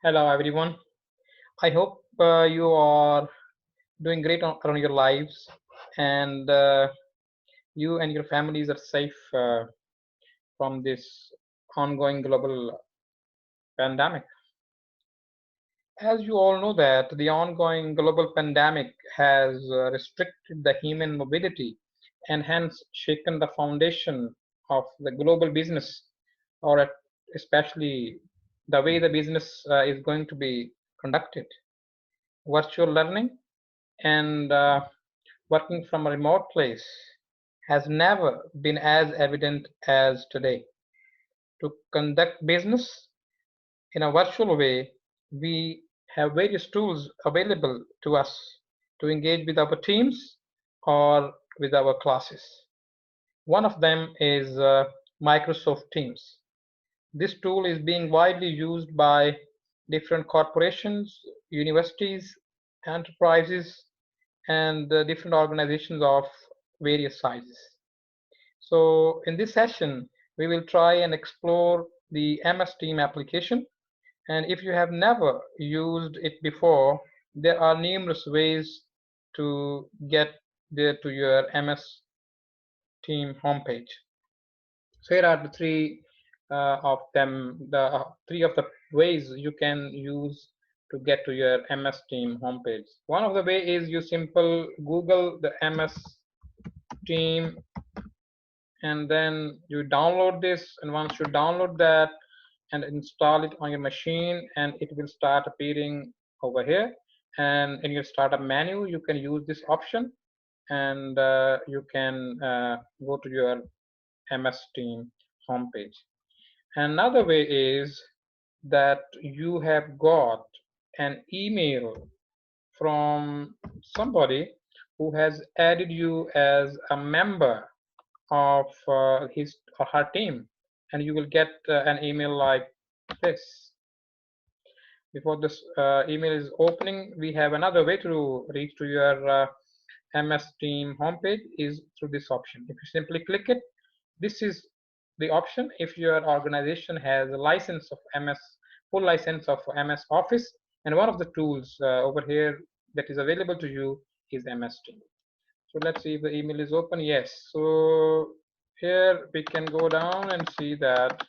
Hello, everyone. I hope you are doing great around your lives and you and your families are safe from this ongoing global pandemic. As you all know that the ongoing global pandemic has restricted the human mobility and hence shaken the foundation of the global business or especially the way the business is going to be conducted. Virtual learning and working from a remote place has never been as evident as today. To conduct business in a virtual way, we have various tools available to us to engage with our teams or with our classes. One of them is Microsoft Teams. This tool is being widely used by different corporations, universities, enterprises, and different organizations of various sizes. So in this session, we will try and explore the MS Team application. And if you have never used it before, there are numerous ways to get there to your MS Team homepage. So here are the of them, the three of the ways you can use to get to your MS Team homepage. One of the way is you simple Google the MS Team and then you download this, and once you download that and install it on your machine, and it will start appearing over here, and in your startup menu you can use this option, and you can go to your MS Team homepage. Another way is that you have got an email from somebody who has added you as a member of his or her team, and you will get an email like this. Before this email is opening, we have another way to reach to your MS Team homepage is through this option. If you simply click it, this is the option. If your organization has a license of MS, full license of MS Office, and one of the tools over here that is available to you is MS Team. So let's see if the email is open. Yes. So here we can go down and see that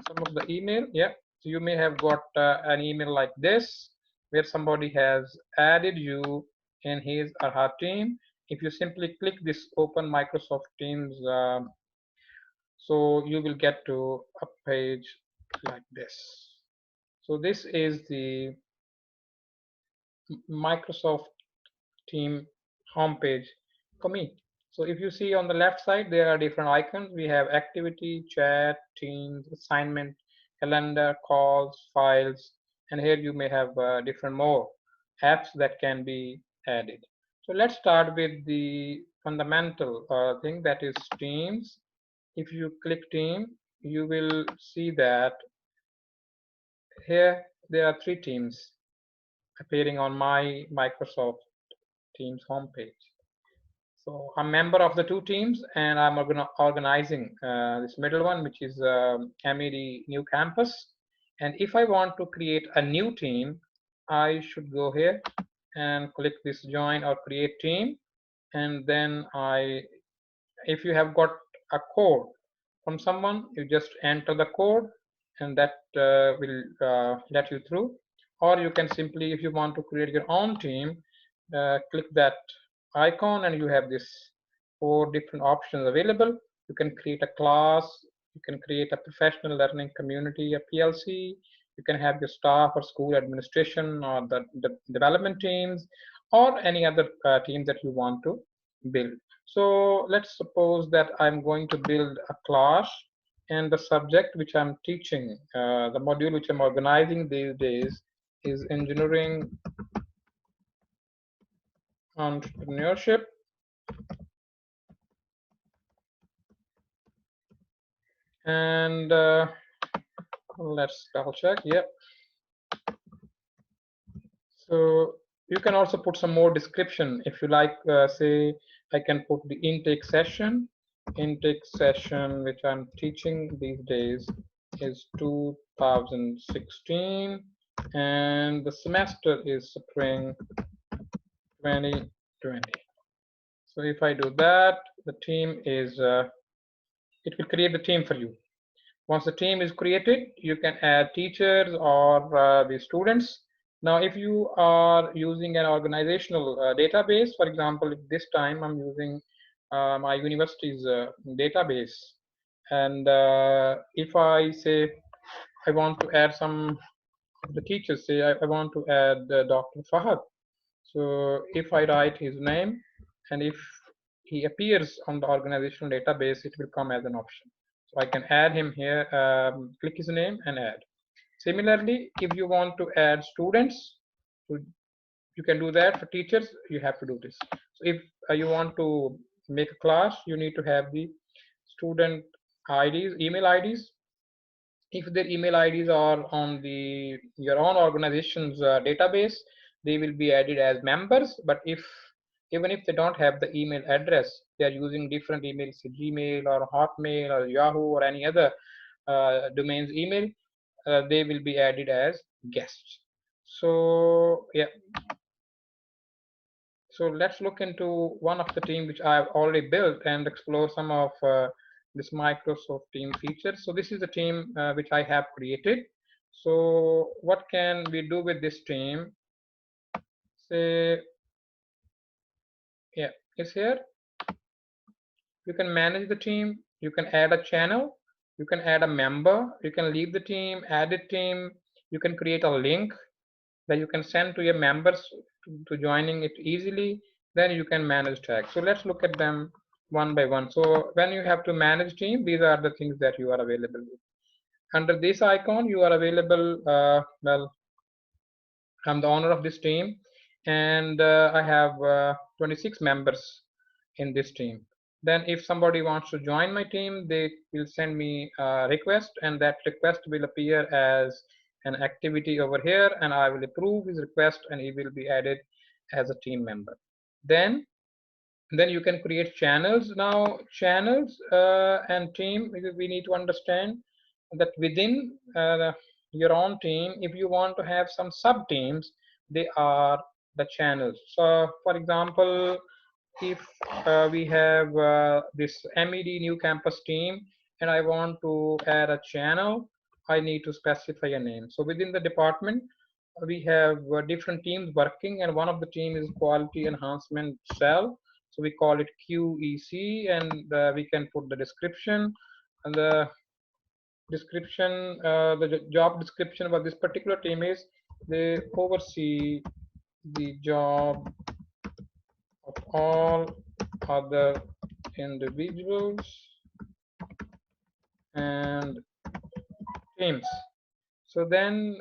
some of the email. Yeah. So you may have got an email like this where somebody has added you in his or her team. If you simply click this open Microsoft Teams, so you will get to a page like this. So this is the Microsoft Team homepage for me. So if you see on the left side, there are different icons. We have activity, chat, teams, assignment, calendar, calls, files, and here you may have different more apps that can be added. So let's start with the fundamental thing, that is Teams. If you click Team, you will see that here there are three teams appearing on my Microsoft Teams homepage. So I'm a member of the two teams, and I'm organizing this middle one, which is MED New Campus. And if I want to create a new team, I should go here and click this join or create team. And then if you have got a code from someone, you just enter the code, and that will let you through. Or you can simply, if you want to create your own team, click that icon, and you have this four different options available. You can create a class, you can create a professional learning community, a PLC, you can have your staff or school administration or the development teams, or any other team that you want to build. So let's suppose that I'm going to build a class, and the subject which I'm teaching, the module which I'm organizing these days is engineering entrepreneurship. And let's double check. Yep. So you can also put some more description if you like. Say I can put the intake session. Intake session which I'm teaching these days is 2016, and the semester is spring 2020. So if I do that, the team is, it will create the team for you. Once the team is created, you can add teachers or the students. Now, if you are using an organizational database, for example, this time I'm using my university's database. And if I say I want to add some of the teachers, say I want to add Dr. Fahad. So if I write his name and if he appears on the organizational database, it will come as an option. So I can add him here, click his name and add. Similarly, if you want to add students, you can do that. For teachers, you have to do this. So if you want to make a class, you need to have the student IDs, email IDs. If their email IDs are on the your own organization's database, they will be added as members. But if even if they don't have the email address, they are using different emails, Gmail or Hotmail or Yahoo or any other domain's email, they will be added as guests. So yeah, so let's look into one of the team which I've already built and explore some of this Microsoft Team features. So this is the team which I have created. So what can we do with this team? Say, yeah, it's here. You can manage the team. You can add a channel. You can add a member. You can leave the team, add a team. You can create a link that you can send to your members to joining it easily. Then you can manage tags. So let's look at them one by one. So when you have to manage team, these are the things that you are available with. Under this icon, you are available. Well, I'm the owner of this team, and I have 26 members in this team. Then if somebody wants to join my team, they will send me a request, and that request will appear as an activity over here, and I will approve his request and he will be added as a team member. Then you can create channels. Now channels and team, we need to understand that within your own team, if you want to have some sub teams, they are the channels. So for example, if we have this MED new campus team and I want to add a channel, I need to specify a name. So within the department, we have different teams working, and one of the team is quality enhancement cell. So we call it QEC, and we can put the description. And the description, the job description of this particular team is they oversee the job of all other individuals and teams. So then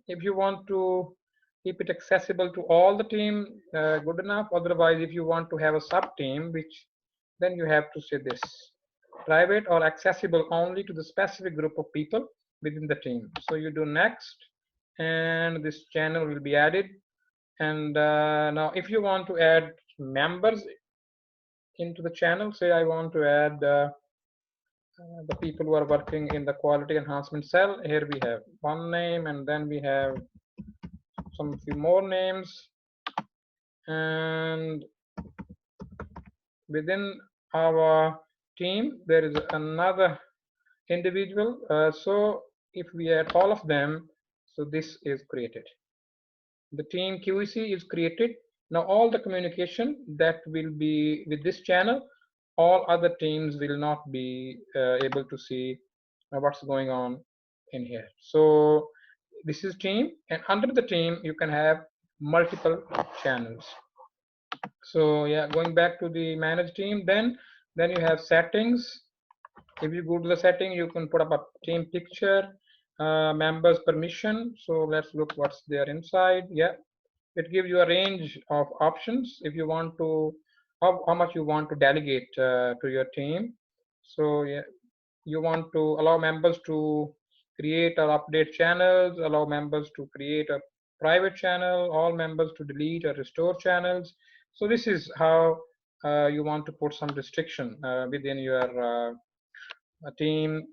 if you want to keep it accessible to all the team, good enough. Otherwise, if you want to have a sub team, which then you have to say this: private or accessible only to the specific group of people within the team. So you do next, and this channel will be added. And now if you want to add members into the channel, say I want to add the people who are working in the quality enhancement cell. Here we have one name, and then we have some few more names, and within our team there is another individual. So if we add all of them, so this is created. The team QEC is created. Now all the communication that will be with this channel, all other teams will not be able to see what's going on in here. So this is team, and under the team you can have multiple channels. So yeah, going back to the manage team, then you have settings. If you go to the setting, you can put up a team picture, members permission. So let's look what's there inside. Yeah, it gives you a range of options if you want to, how much you want to delegate to your team. So yeah, you want to allow members to create or update channels, allow members to create a private channel, all members to delete or restore channels. So this is how you want to put some restriction within your team.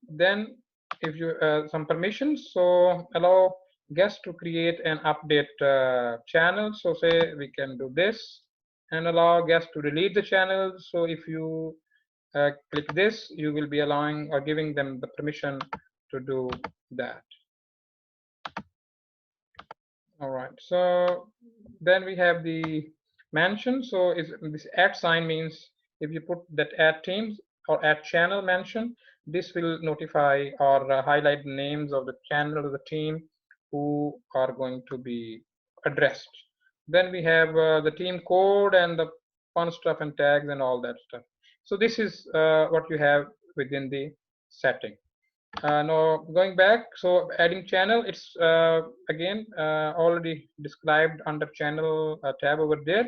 Then give you some permissions. So allow guests to create and update channel. So say we can do this, and allow guests to delete the channel. So if you click this, you will be allowing or giving them the permission to do that. All right, so then we have the mention. So is this at sign means if you put that at teams or at channel mention, this will notify or highlight the names of the channel of the team who are going to be addressed. Then we have the team code and the fun stuff and tags and all that stuff. So this is what you have within the setting. Now going back, so adding channel, it's again already described under channel tab over there.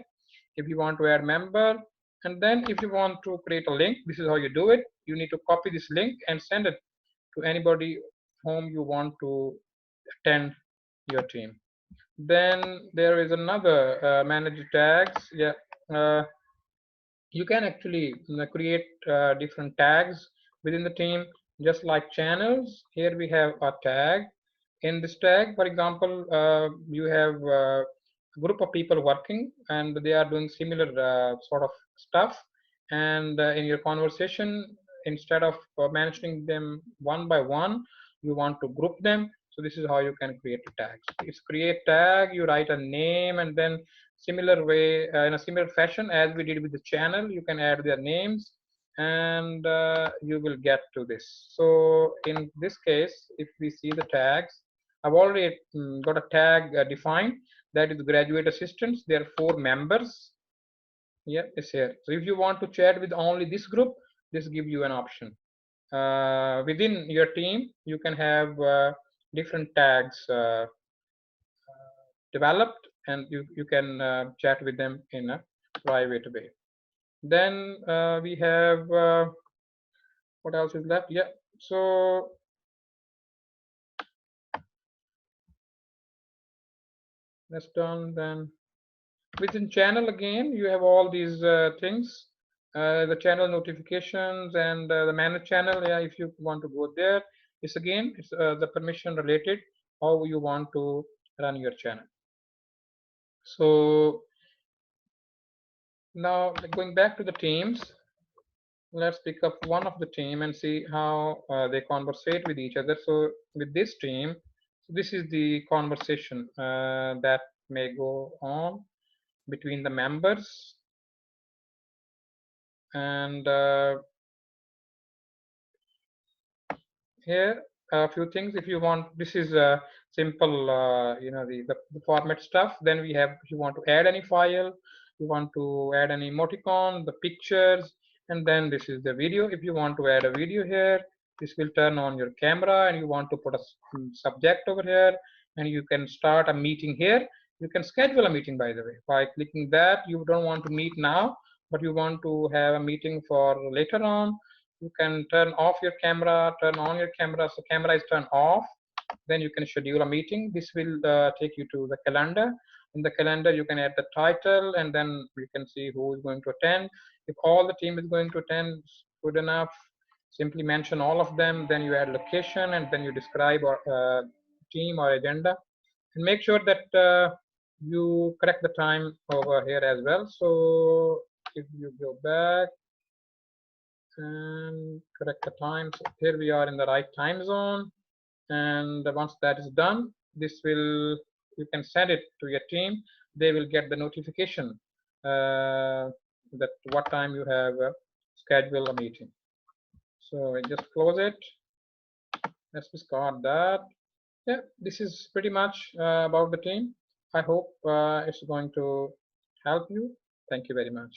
If you want to add member, and then if you want to create a link, this is how you do it. You need to copy this link and send it to anybody whom you want to attend your team. Then there is another manage tags. Yeah, you can actually create different tags within the team, just like channels. Here we have a tag. In this tag, for example, you have a group of people working and they are doing similar sort of stuff. And in your conversation, instead of mentioning them one by one, you want to group them. So this is how you can create a tag. It's create tag, you write a name, and then similar way, in a similar fashion as we did with the channel, you can add their names, and you will get to this. So in this case, if we see the tags, I've already got a tag defined, that is graduate assistants. There are 4 members. Yeah, it's here. So if you want to chat with only this group, this gives you an option. Within your team, you can have different tags developed, and you can chat with them in a private way. Then we have what else is left? Yeah, so that's done. Then within channel, again you have all these things, the channel notifications and the manage channel. Yeah, if you want to go there, it's again it's the permission related, how you want to run your channel. So now going back to the teams, let's pick up one of the team and see how they conversate with each other. So with this team, this is the conversation that may go on between the members. And here a few things. If you want, this is a simple the format stuff. Then we have, if you want to add any file, you want to add any emoticon, the pictures, and then this is the video. If you want to add a video here, this will turn on your camera, and you want to put a subject over here, and you can start a meeting here. You can schedule a meeting, by the way, by clicking that. You don't want to meet now, but you want to have a meeting for later on. You can turn off your camera, turn on your camera. So camera is turned off, then you can schedule a meeting. This will take you to the calendar. In the calendar, you can add the title, and then you can see who is going to attend. If all the team is going to attend, good enough. Simply mention all of them, then you add location, and then you describe or team or agenda, and make sure that you correct the time over here as well. So if you go back and correct the time, so here we are in the right time zone. And once that is done, this will, you can send it to your team. They will get the notification that what time you have scheduled a meeting. So I just close it. Let's discard that. Yeah, this is pretty much about the team. I hope it's going to help you. Thank you very much.